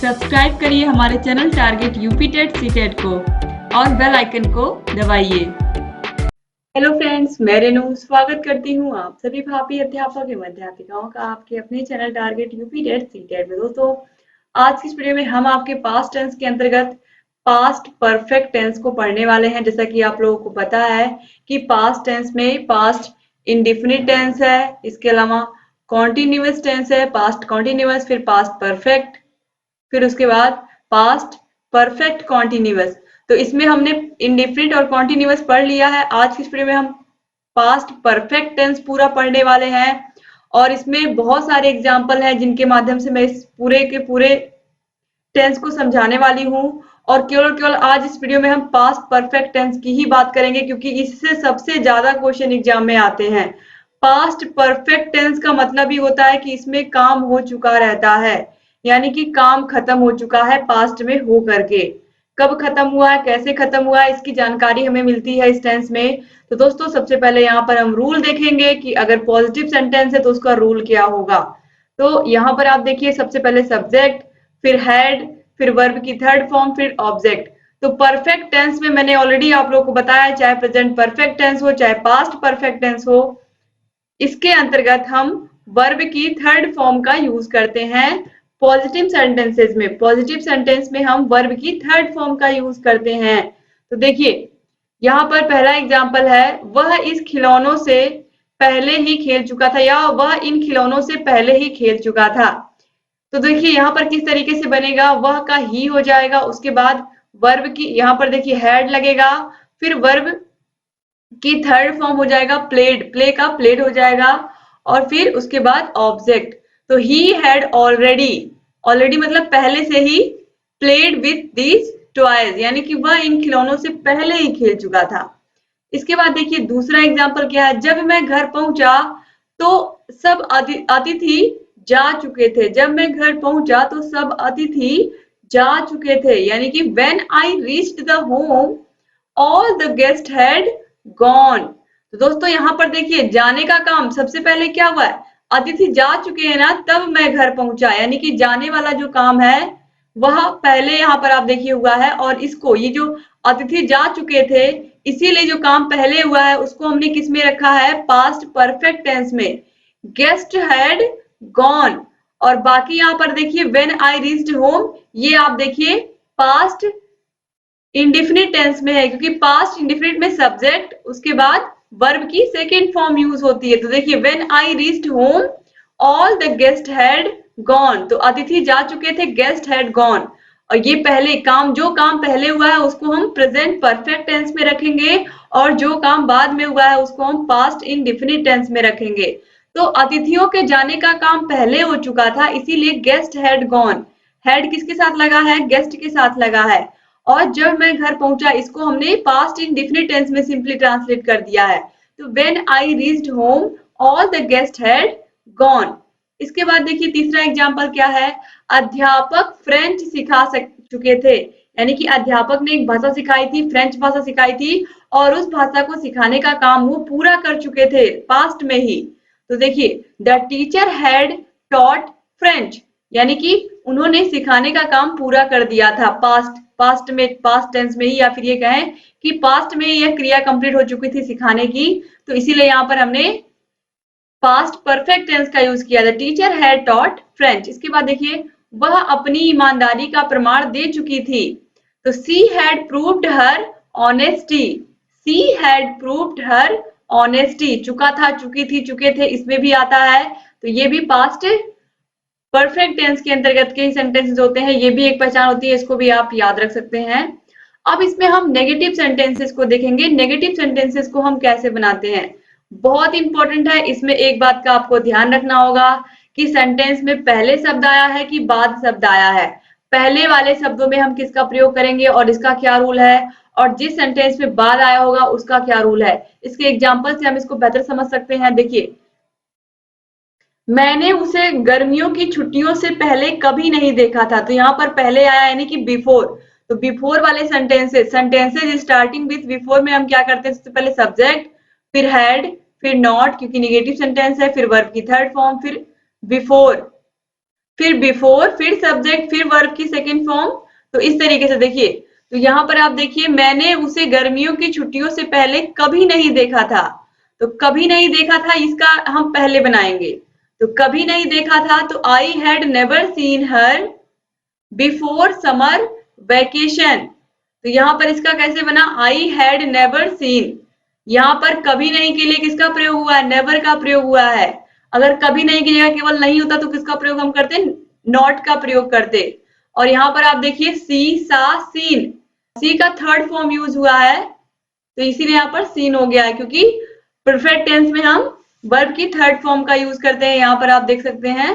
Subscribe करिए हमारे channel target UP TET CTET को और बेल आइकन को दबाइए। हेलो फ्रेंड्स, मैं रेनू स्वागत करती हूँ आप सभी भावी अध्यापक एवं अध्यापिकाओं का आपके अपने channel target UP TET CTET में। दोस्तों, आज की इस वीडियो में हम आपके पास्ट टेंस के अंतर्गत पास्ट परफेक्ट टेंस को पढ़ने वाले हैं। जैसा कि आप लोगों को पता है कि पास्ट टेंस में पास्ट इंडेफिनिट टेंस है, इसके अलावा कॉन्टिन्यूअस टेंस है, पास्ट कॉन्टिन्यूअस, फिर पास्ट परफेक्ट, फिर उसके बाद पास्ट परफेक्ट कॉन्टिन्यूअस। तो इसमें हमने इंडेफिनिट और कॉन्टिन्यूअस पढ़ लिया है। आज की इस वीडियो में हम पास्ट परफेक्ट टेंस पूरा पढ़ने वाले हैं और इसमें बहुत सारे एग्जाम्पल हैं जिनके माध्यम से मैं इस पूरे के पूरे टेंस को समझाने वाली हूँ। और केवल आज इस वीडियो में हम पास्ट परफेक्ट टेंस की ही बात करेंगे क्योंकि इससे सबसे ज्यादा क्वेश्चन एग्जाम में आते हैं। पास्ट परफेक्ट टेंस का मतलब ही होता है कि इसमें काम हो चुका रहता है, यानी कि काम खत्म हो चुका है पास्ट में हो करके। कब खत्म हुआ है, कैसे खत्म हुआ है, इसकी जानकारी हमें मिलती है इस टेंस में। तो दोस्तों, सबसे पहले यहाँ पर हम रूल देखेंगे कि अगर पॉजिटिव सेंटेंस है तो उसका रूल क्या होगा। तो यहाँ पर आप देखिए, सबसे पहले सब्जेक्ट, फिर हैड, फिर वर्ब की थर्ड फॉर्म, फिर ऑब्जेक्ट। तो परफेक्ट टेंस में मैंने ऑलरेडी आप लोगों को बताया, चाहे प्रेजेंट परफेक्ट टेंस हो चाहे पास्ट परफेक्ट टेंस हो, इसके अंतर्गत हम वर्ब की थर्ड फॉर्म का यूज करते हैं पॉजिटिव सेंटेंसेस में। पॉजिटिव सेंटेंस में हम वर्ब की थर्ड फॉर्म का यूज करते हैं। तो देखिए, यहाँ पर पहला एग्जाम्पल है, वह इस खिलौनों से पहले ही खेल चुका था, या वह इन खिलौनों से पहले ही खेल चुका था। तो देखिए यहाँ पर किस तरीके से बनेगा, वह का ही हो जाएगा, उसके बाद वर्ब की यहाँ पर देखिए हैड लगेगा, फिर वर्ब की थर्ड फॉर्म हो जाएगा प्लेड, प्ले का प्लेड हो जाएगा, और फिर उसके बाद ऑब्जेक्ट। तो ही हैड ऑलरेडी, ऑलरेडी मतलब पहले से ही, प्लेड विथ दीज टॉयज, यानी कि वह इन खिलौनों से पहले ही खेल चुका था। इसके बाद देखिए दूसरा एग्जाम्पल क्या है, जब मैं घर पहुंचा तो सब अतिथि जा चुके थे। जब मैं घर पहुंचा तो सब अतिथि जा चुके थे, यानी कि when I reached the home all the guests had gone। तो दोस्तों यहाँ पर देखिए, जाने का काम सबसे पहले क्या हुआ है, अतिथि जा चुके हैं ना, तब मैं घर पहुंचा, यानी कि जाने वाला जो काम है वह पहले यहाँ पर आप देखिए हुआ है। और इसको, ये जो अतिथि जा चुके थे, इसीलिए जो काम पहले हुआ है उसको हमने किस में रखा है, पास्ट परफेक्ट टेंस में, गेस्ट हैड गॉन। और बाकी यहाँ पर देखिए व्हेन आई रीच्ड होम, ये आप देखिए पास्ट इंडेफिनिट टेंस में है, क्योंकि पास्ट इंडेफिनिट में सब्जेक्ट, उसके बाद वर्ब की सेकेंड फॉर्म यूज होती है। तो देखिए when I reached home all the guest had gone, तो अतिथि जा चुके थे, गेस्ट हैड गॉन। और ये पहले काम, जो काम पहले हुआ है उसको हम प्रेजेंट परफेक्ट टेंस में रखेंगे, और जो काम बाद में हुआ है उसको हम पास्ट इंडेफिनिट टेंस में रखेंगे। तो अतिथियों के जाने का काम पहले हो चुका था, इसीलिए गेस्ट हैड गॉन, हैड किसके साथ लगा है, गेस्ट के साथ लगा है। और जब मैं घर पहुंचा, इसको हमने पास्ट इंडेफिनिट टेंस में सिंपली ट्रांसलेट कर दिया है। तो when I reached home all the guest had gone. इसके बाद देखिए तीसरा एग्जांपल क्या है, अध्यापक फ्रेंच सिखा चुके थे, यानी कि अध्यापक ने एक भाषा सिखाई थी, फ्रेंच भाषा सिखाई थी, और उस भाषा को सिखाने का काम वो पूरा कर चुके थे पास्ट में ही। तो देखिए the teacher had taught French, यानी कि उन्होंने सिखाने का काम पूरा कर दिया था पास्ट में, पास्ट टेंस में ही, या फिर ये कहें कि पास्ट में यह क्रिया कंप्लीट हो चुकी थी सिखाने की। तो इसीलिए यहाँ पर हमने पास्ट परफेक्ट टेंस का यूज किया था, टीचर हैड टॉट फ्रेंच। इसके बाद देखिए, वह अपनी ईमानदारी का प्रमाण दे चुकी थी। तो she had proved her honesty, she had proved her honesty, चुका था, चुकी थी, चुके थे, इसमें भी आता है। तो ये भी पास्ट परफेक्ट टेंस के अंतर्गत के ही सेंटेंसेस होते हैं, ये भी एक पहचान होती है, इसको भी आप याद रख सकते हैं। अब इसमें हम नेगेटिव सेंटेंसेस को देखेंगे, नेगेटिव सेंटेंसेस को हम कैसे बनाते हैं, बहुत इंपॉर्टेंट है। इसमें एक बात का आपको ध्यान रखना होगा कि सेंटेंस में पहले शब्द आया है कि बाद शब्द आया है। पहले वाले शब्दों में हम किसका प्रयोग करेंगे और इसका क्या रूल है, और जिस सेंटेंस में बाद आया होगा उसका क्या रूल है। इसके एग्जाम्पल से हम इसको बेहतर समझ सकते हैं। देखिए, मैंने उसे गर्मियों की छुट्टियों से पहले कभी नहीं देखा था। तो यहाँ पर पहले आया यानी कि बिफोर। तो बिफोर वाले सेंटेंसेस स्टार्टिंग विथ बिफोर में हम क्या करते हैं, सबसे पहले सब्जेक्ट, फिर हैड, फिर नॉट क्योंकि निगेटिव सेंटेंस है, फिर वर्ब की थर्ड फॉर्म, फिर बिफोर, फिर बिफोर, फिर सब्जेक्ट, फिर वर्ब की सेकंड फॉर्म। तो इस तरीके से देखिए, तो यहाँ पर आप देखिए, मैंने उसे गर्मियों की छुट्टियों से पहले कभी नहीं देखा था। तो कभी नहीं देखा था, इसका हम पहले बनाएंगे। तो कभी नहीं देखा था, तो I had never seen her before summer vacation. तो यहाँ पर इसका कैसे बना, आई हैड नेवर सीन। यहाँ पर कभी नहीं के लिए किसका प्रयोग हुआ है, नेवर का प्रयोग हुआ है। अगर कभी नहीं की जगह केवल नहीं होता तो किसका प्रयोग हम करते, नॉट का प्रयोग करते। और यहाँ पर आप देखिए, सी, सा, सीन, सी का थर्ड फॉर्म यूज हुआ है, तो इसीलिए यहाँ पर सीन हो गया है, क्योंकि परफेक्ट टेंस में हम वर्ब की थर्ड फॉर्म का यूज करते हैं। यहाँ पर आप देख सकते हैं।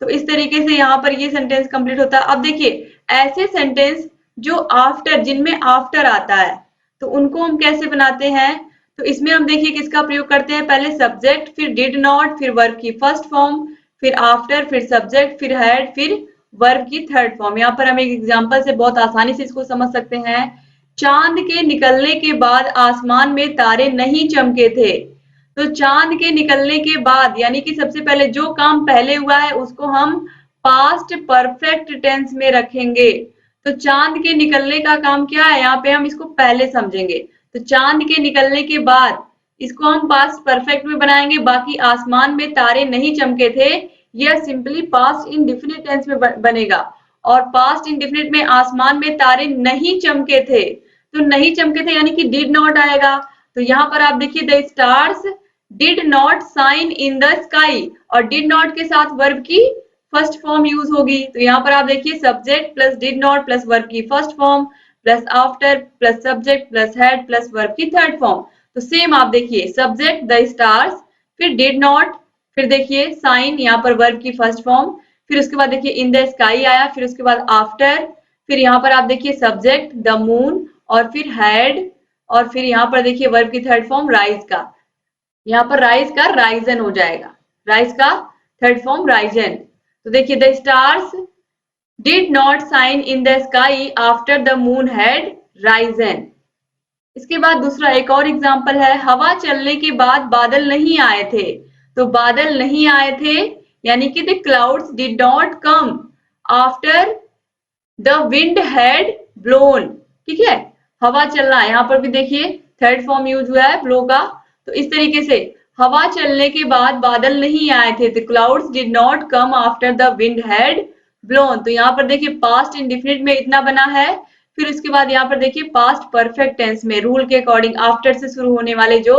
तो इस तरीके से यहाँ पर ये सेंटेंस कंप्लीट होता है। अब देखिए, ऐसे सेंटेंस जो आफ्टर, जिनमें आफ्टर आता है, तो उनको हम कैसे बनाते हैं। तो इसमें हम देखिए किसका प्रयोग करते हैं, पहले सब्जेक्ट, फिर डिड नॉट, फिर वर्ब की फर्स्ट फॉर्म, फिर आफ्टर, फिर सब्जेक्ट, फिर हैड, फिर वर्ब की थर्ड फॉर्म। यहाँ पर हम एक एग्जाम्पल से बहुत आसानी से इसको समझ सकते हैं। चांद के निकलने के बाद आसमान में तारे नहीं चमके थे। तो चांद के निकलने के बाद यानी कि सबसे पहले जो काम पहले हुआ है उसको हम पास्ट परफेक्ट टेंस में रखेंगे। तो चांद के निकलने का काम क्या है, यहाँ पे हम इसको पहले समझेंगे। तो चांद के निकलने के बाद इसको हम पास्ट परफेक्ट में बनाएंगे। बाकी आसमान में तारे नहीं चमके थे, यह सिंपली पास्ट इंडेफिनिट टेंस में बनेगा। और पास्ट इंडेफिनिट में आसमान में तारे नहीं चमके थे, तो नहीं चमके थे यानी कि डिड नॉट आएगा। तो यहाँ पर आप देखिए, the stars did not shine in the sky, और डिड नॉट के साथ वर्ब की फर्स्ट फॉर्म यूज होगी। तो यहाँ पर आप देखिए, subject plus did not plus verb की first form plus after plus subject plus had plus verb की थर्ड फॉर्म। तो सेम आप देखिए, सब्जेक्ट द स्टार्स, फिर डिड नॉट, फिर देखिए साइन, यहाँ पर वर्ब की फर्स्ट फॉर्म, फिर उसके बाद देखिए इन द स्काई आया, फिर उसके बाद आफ्टर, फिर यहाँ पर आप देखिए सब्जेक्ट द मून, और फिर हैड, और फिर यहाँ पर देखिए वर्ब की थर्ड फॉर्म राइज का, यहाँ पर राइज का राइजन हो जाएगा, राइज का थर्ड फॉर्म राइजन। तो देखिए, the stars did not shine in the sky after the moon had Ryzen. इसके बाद दूसरा एक और एग्जाम्पल है, हवा चलने के बाद बादल नहीं आए थे। तो बादल नहीं आए थे यानी कि the clouds did not come after the wind had blown. ठीक है, हवा चलना है, यहाँ पर भी देखिए थर्ड फॉर्म यूज हुआ है ब्लो का। तो इस तरीके से हवा चलने के बाद बादल नहीं आए थे, the clouds did not come after the wind had blown. तो यहाँ पर देखिए पास्ट इंडेफिनिट में इतना बना है। फिर उसके बाद यहाँ पर देखिए पास्ट परफेक्ट टेंस में रूल के अकॉर्डिंग आफ्टर से शुरू होने वाले जो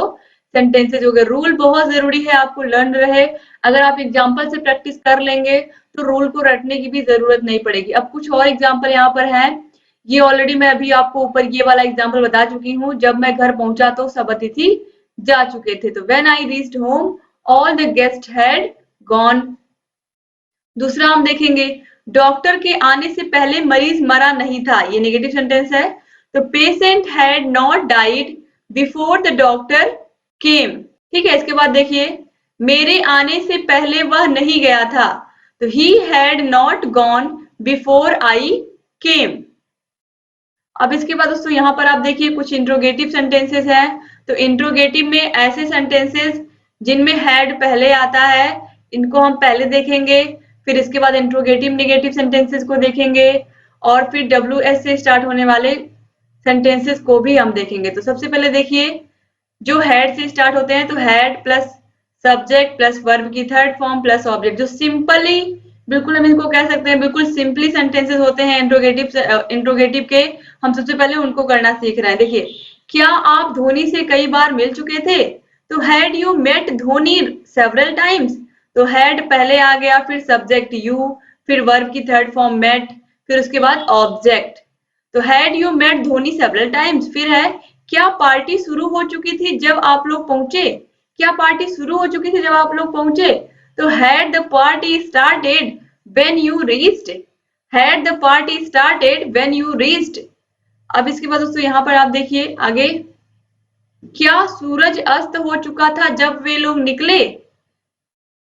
सेंटेंसेज हो गए। रूल बहुत जरूरी है आपको लर्न रहे, अगर आप एग्जाम्पल से प्रैक्टिस कर लेंगे तो रूल को रटने की भी जरूरत नहीं पड़ेगी। अब कुछ और एग्जाम्पल यहाँ पर है, ये ऑलरेडी मैं अभी आपको ऊपर ये वाला एग्जाम्पल बता चुकी हूँ। जब मैं घर पहुंचा तो सब अतिथि जा चुके थे। तो when I reached home all the guest had gone. दूसरा हम देखेंगे, डॉक्टर के आने से पहले मरीज मरा नहीं था, ये नेगेटिव सेंटेंस है। तो patient had not died before the doctor केम। ठीक है, इसके बाद देखिए, मेरे आने से पहले वह नहीं गया था। तो he had not gone before I came. अब इसके बाद दोस्तों यहाँ पर आप देखिए कुछ इंट्रोगेटिव सेंटेंसेस हैं। तो इंट्रोगेटिव में ऐसे सेंटेंसेस जिनमें हैड पहले आता है, इनको हम पहले देखेंगे। फिर इसके बाद इंट्रोगेटिव नेगेटिव सेंटेंसेस को देखेंगे, और फिर WS से स्टार्ट होने वाले सेंटेंसेस को भी हम देखेंगे। तो सबसे पहले देखिए, जो हैड से स्टार्ट होते हैं, तो had plus subject plus verb की थर्ड फॉर्म प्लस ऑब्जेक्ट, जो सिंपली बिल्कुल हम इनको कह सकते हैं बिल्कुल सिंपली सेंटेंसेस होते हैं इंट्रोगेटिव के। हम सबसे पहले उनको करना सीख रहे हैं। देखिए, क्या आप धोनी से कई बार मिल चुके थे। तो had you met Dhoni several times. तो हैड पहले आ गया, फिर सब्जेक्ट यू, फिर वर्ब की थर्ड फॉर्म मेट, फिर उसके बाद ऑब्जेक्ट। तो had you met Dhoni several times. फिर है, क्या पार्टी शुरू हो चुकी थी जब आप लोग पहुंचे। क्या पार्टी शुरू हो चुकी थी जब आप लोग पहुंचे। तो had the party started when you reached. Had the party started when you reached. अब इसके बाद दोस्तों यहाँ पर आप देखिए आगे, क्या सूरज अस्त हो चुका था जब वे लोग निकले।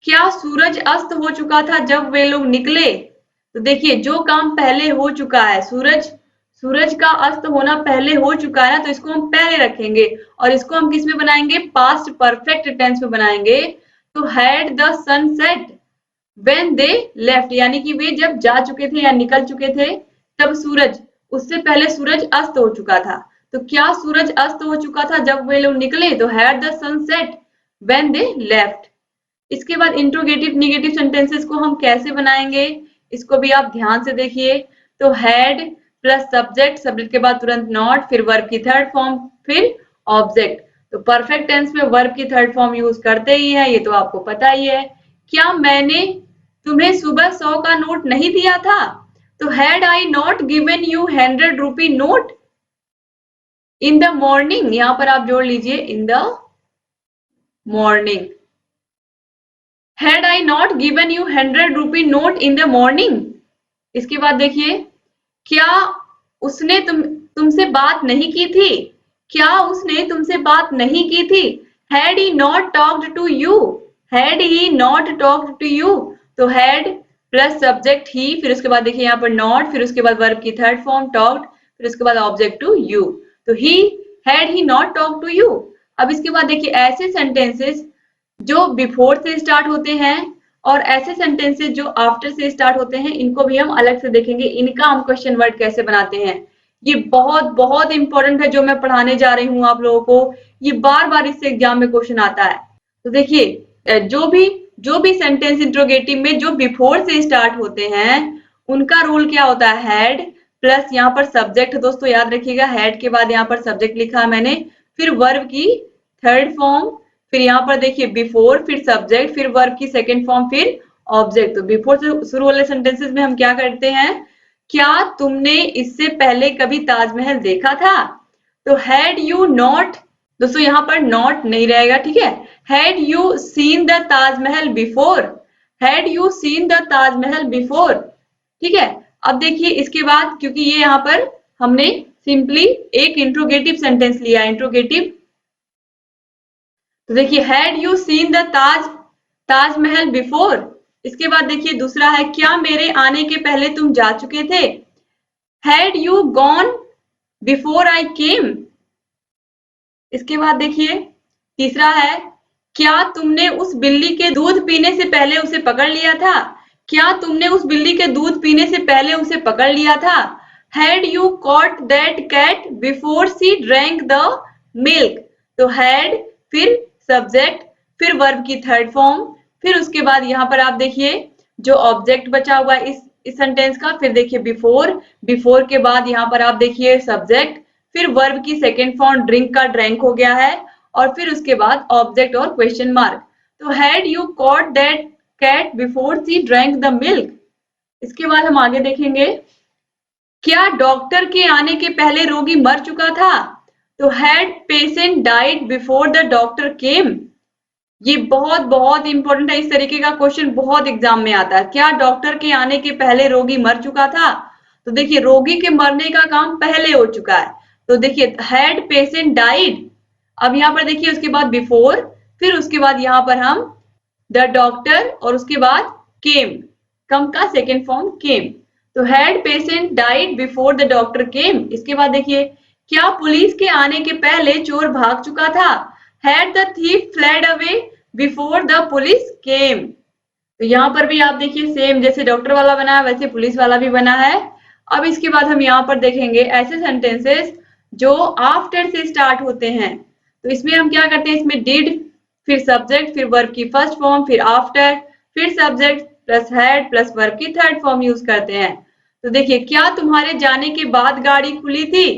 क्या सूरज अस्त हो चुका था जब वे लोग निकले। तो देखिए, जो काम पहले हो चुका है, सूरज का अस्त होना पहले हो चुका है ना, तो इसको हम पहले रखेंगे और इसको हम किस में बनाएंगे, पास्ट परफेक्ट टेंस में बनाएंगे। तो had the sun set when they left, यानी कि वे जब जा चुके थे या निकल चुके थे, तब सूरज, उससे पहले सूरज अस्त हो चुका था। तो क्या सूरज अस्त हो चुका था जब वे लोग निकले? तो had the sunset when they left. इसके बाद इंट्रोगेटिव नेगेटिव सेंटेंसेस को हम कैसे बनाएंगे, इसको भी आप ध्यान से देखिए। तो हैड प्लस सब्जेक्ट, सब्जेक्ट के बाद तुरंत नॉट, फिर वर्ब की थर्ड फॉर्म, फिर ऑब्जेक्ट। तो परफेक्ट टेंस में वर्ब की थर्ड फॉर्म यूज करते ही है, ये तो आपको पता ही है। क्या मैंने तुम्हें सुबह 100 का नोट नहीं दिया था? तो had I not given you 100 rupee note in the morning, यहां पर आप जोड़ लीजिए in the morning. Had I not given you 100 rupee note in the morning. इसके बाद देखिए, क्या उसने तुमसे बात नहीं की थी? क्या उसने तुमसे बात नहीं की थी? Had he not talked to you? Had he not talked to you? तो हैड प्लस सब्जेक्ट ही, फिर उसके बाद देखिए यहाँ पर नॉट, फिर उसके बाद वर्ब की थर्ड फॉर्म टॉक्ड, फिर उसके बाद ऑब्जेक्ट टू यू। तो he, had he not talked to you. अब इसके बाद देखिए ऐसे सेंटेंसेस जो बिफोर से स्टार्ट होते हैं और ऐसे सेंटेंसेस जो आफ्टर से स्टार्ट होते हैं, इनको भी हम अलग से देखेंगे, इनका हम क्वेश्चन वर्ड कैसे बनाते हैं। ये बहुत बहुत इंपॉर्टेंट है जो मैं पढ़ाने जा रही हूँ आप लोगों को, ये बार बार इससे एग्जाम में क्वेश्चन आता है। तो देखिए जो भी सेंटेंस इंट्रोगेटिव में जो बिफोर से स्टार्ट होते हैं, उनका रूल क्या होता है? हैड प्लस यहाँ पर सब्जेक्ट, दोस्तों याद रखिएगा, हैड के बाद यहाँ पर सब्जेक्ट लिखा है मैंने, फिर वर्ब की थर्ड फॉर्म, फिर यहाँ पर देखिए बिफोर, फिर सब्जेक्ट, फिर वर्ब की सेकेंड फॉर्म, फिर ऑब्जेक्ट। तो बिफोर से शुरू वाले सेंटेंसेस में हम क्या करते हैं? क्या तुमने इससे पहले कभी ताजमहल देखा था? तो हैड यू नॉट, दोस्तों यहाँ पर नॉट नहीं रहेगा, ठीक है। Had you seen the Taj Mahal before? Had you seen the Taj Mahal before? ठीक है। अब देखिए इसके बाद, क्योंकि ये यहाँ पर हमने सिंपली एक इंट्रोगेटिव सेंटेंस लिया, इंट्रोगेटिव। तो देखिए had you seen the Taj Mahal before? इसके बाद देखिए दूसरा है, क्या मेरे आने के पहले तुम जा चुके थे? Had you gone before I came? इसके बाद देखिए तीसरा है, क्या तुमने उस बिल्ली के दूध पीने से पहले उसे पकड़ लिया था? क्या तुमने उस बिल्ली के दूध पीने से पहले उसे पकड़ लिया था? Had you caught that cat before she drank the milk? तो हैड, फिर सब्जेक्ट, फिर वर्ब की थर्ड फॉर्म, फिर उसके बाद यहाँ पर आप देखिए जो ऑब्जेक्ट बचा हुआ है इस सेंटेंस का, फिर देखिए बिफोर के बाद यहाँ पर आप देखिए सब्जेक्ट, फिर वर्ब की सेकेंड फॉर्म, ड्रिंक का ड्रैंक हो गया है, और फिर उसके बाद ऑब्जेक्ट और क्वेश्चन मार्क। तो had you caught that cat before she drank the milk? इसके बाद हम आगे देखेंगे, क्या डॉक्टर के आने के पहले रोगी मर चुका था? तो had patient died before the doctor केम? ये बहुत बहुत इंपॉर्टेंट है, इस तरीके का क्वेश्चन बहुत एग्जाम में आता है। क्या डॉक्टर के आने के पहले रोगी मर चुका था? तो देखिए रोगी के मरने का काम पहले हो चुका है, तो देखिए हैड पेशेंट डाइड। अब यहाँ पर देखिए उसके बाद बिफोर, फिर उसके बाद यहाँ पर हम द डॉक्टर, और उसके बाद केम, कम का सेकेंड फॉर्म केम। तो had patient died before the doctor केम। इसके बाद देखिए, क्या पुलिस के आने के पहले चोर भाग चुका था? Had the thief fled away before the police केम? तो यहाँ पर भी आप देखिए सेम जैसे डॉक्टर वाला बना है वैसे पुलिस वाला भी बना है। अब इसके बाद हम यहाँ पर देखेंगे ऐसे सेंटेंसेस जो आफ्टर से स्टार्ट होते हैं। तो इसमें हम क्या करते हैं, इसमें डिड, फिर सब्जेक्ट, फिर वर्ब की फर्स्ट फॉर्म, फिर आफ्टर, फिर subject plus had plus verb की थर्ड फॉर्म यूज करते हैं। तो देखिए, क्या तुम्हारे जाने के बाद गाड़ी खुली थी?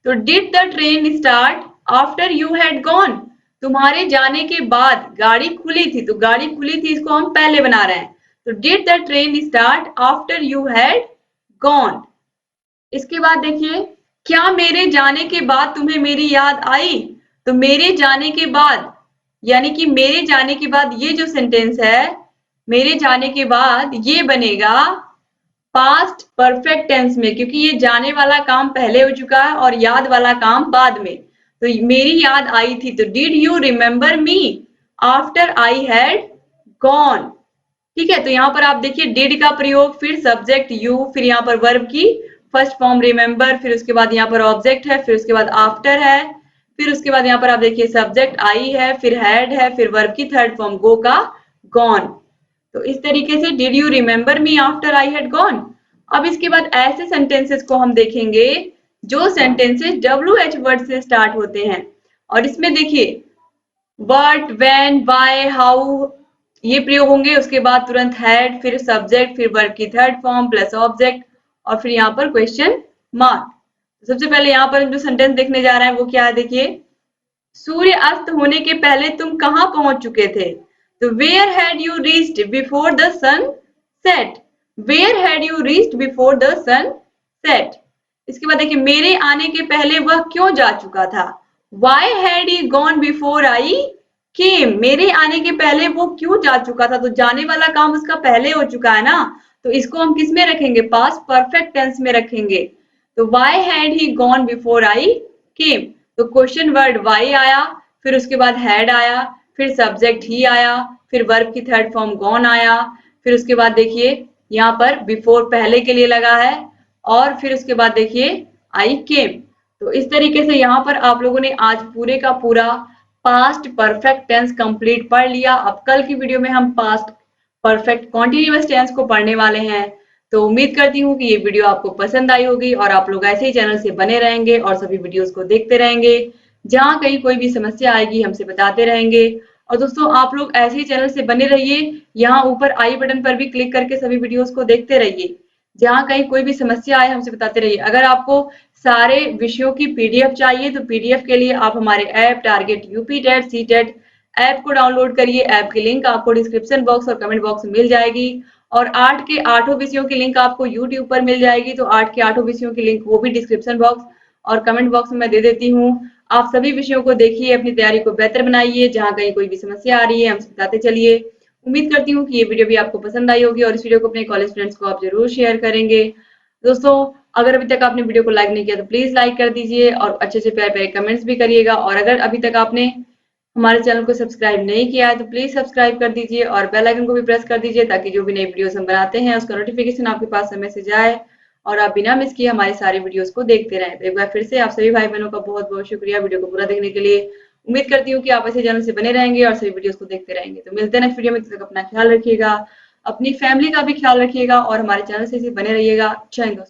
तो did the train start after you had gone? तुम्हारे जाने के बाद गाड़ी खुली थी, तो गाड़ी खुली थी इसको हम पहले बना रहे हैं। तो did the train start after you had gone? इसके बाद देखिए, क्या मेरे जाने के बाद तुम्हें मेरी याद आई? तो मेरे जाने के बाद, यानी कि मेरे जाने के बाद ये जो सेंटेंस है, मेरे जाने के बाद, ये बनेगा पास्ट परफेक्ट टेंस में, क्योंकि ये जाने वाला काम पहले हो चुका है और याद वाला काम बाद में। तो मेरी याद आई थी, तो did you remember me after I had gone? ठीक है, तो यहाँ पर आप देखिए डिड का प्रयोग, फिर सब्जेक्ट यू, फिर यहाँ पर वर्ब की फर्स्ट फॉर्म रिमेम्बर, फिर उसके बाद यहाँ पर ऑब्जेक्ट है, फिर उसके बाद आफ्टर है, फिर उसके बाद यहाँ पर आप देखिए सब्जेक्ट आई है, फिर हैड है, फिर वर्ब की थर्ड फॉर्म गो का गॉन। तो इस तरीके से did you remember me after I had gone. अब इसके बाद ऐसे सेंटेंसेस को हम देखेंगे जो सेंटेंसेस WH वर्ड से स्टार्ट होते हैं। और इसमें देखिए व्हाट, व्हेन, व्हाई, हाउ ये प्रयोग होंगे। उसके बाद तुरंत हैड, फिर सब्जेक्ट, फिर वर्ब की थर्ड फॉर्म प्लस ऑब्जेक्ट और फिर यहाँ पर क्वेश्चन मार्क। सबसे पहले यहाँ पर जो सेंटेंस देखने जा रहे हैं वो क्या है, देखिए सूर्य अस्त होने के पहले तुम कहाँ पहुंच चुके थे। तो where had you reached before the sun set. Where had you reached before the sun set. इसके बाद देखिए मेरे आने के पहले वह क्यों जा चुका था। Why had he gone before I came. मेरे आने के पहले वो क्यों जा चुका था, तो जाने वाला काम उसका पहले हो चुका है ना, तो इसको हम किस में रखेंगे, पास्ट परफेक्ट टेंस में रखेंगे। तो why had he gone before I came. तो क्वेश्चन वर्ड वाई आया, फिर उसके बाद हैड आया, फिर सब्जेक्ट ही आया, फिर वर्ब की थर्ड फॉर्म गॉन आया, फिर उसके बाद देखिए यहाँ पर बिफोर पहले के लिए लगा है और फिर उसके बाद देखिए आई केम। तो इस तरीके से यहाँ पर आप लोगों ने आज पूरे का पूरा पास्ट परफेक्ट टेंस कंप्लीट पढ़ लिया। अब कल की वीडियो में हम पास्ट परफेक्ट कॉन्टिन्यूअस टेंस को पढ़ने वाले हैं। तो उम्मीद करती हूँ कि ये वीडियो आपको पसंद आई होगी और आप लोग ऐसे ही चैनल से बने रहेंगे और सभी वीडियोस को देखते रहेंगे। जहाँ कहीं कोई भी समस्या आएगी हमसे बताते रहेंगे। और दोस्तों आप लोग ऐसे ही चैनल से बने रहिए, यहाँ ऊपर आई बटन पर भी क्लिक करके सभी वीडियोस को देखते रहिए। जहाँ कहीं कोई भी समस्या आए हमसे बताते रहिए। अगर आपको सारे विषयों की PDF चाहिए तो PDF के लिए आप हमारे app target UP TET CTET app को डाउनलोड करिए। ऐप की लिंक आपको डिस्क्रिप्शन बॉक्स और कमेंट बॉक्स में मिल जाएगी। और 8 के 8 विषयों की लिंक आपको YouTube पर मिल जाएगी। तो 8 के 8 विषयों की लिंक वो भी डिस्क्रिप्शन बॉक्स और कमेंट बॉक्स में मैं दे देती हूँ। आप सभी विषयों को देखिए, अपनी तैयारी को बेहतर बनाइए। जहाँ कहीं कोई भी समस्या आ रही है हमसे बताते चलिए। उम्मीद करती हूँ कि ये वीडियो भी आपको पसंद आई होगी और इस वीडियो को अपने कॉलेज फ्रेंड्स को आप जरूर शेयर करेंगे। दोस्तों अगर अभी तक आपने वीडियो को लाइक नहीं किया तो प्लीज लाइक कर दीजिए और अच्छे से प्यारे प्यारे कमेंट्स भी करिएगा। और अगर अभी तक आपने हमारे चैनल को सब्सक्राइब नहीं किया है तो प्लीज सब्सक्राइब कर दीजिए और बेल आइकन को भी प्रेस कर दीजिए ताकि जो भी नई वीडियोस हम बनाते हैं उसका नोटिफिकेशन आपके पास समय से जाए और आप बिना मिस किए हमारे सारे वीडियोस को देखते रहें। तो एक बार फिर से आप सभी भाई बहनों का बहुत बहुत शुक्रिया वीडियो को पूरा देखने के लिए। उम्मीद करती हूँ कि आप ऐसे चैनल से बने रहेंगे और सभी वीडियोस को देखते रहेंगे। तो मिलते हैं नेक्स्ट वीडियो में, तब तक अपना ख्याल रखिएगा, अपनी फैमिली का भी ख्याल रखिएगा और हमारे चैनल से बने रहिएगा। जय हिंद दोस्तों।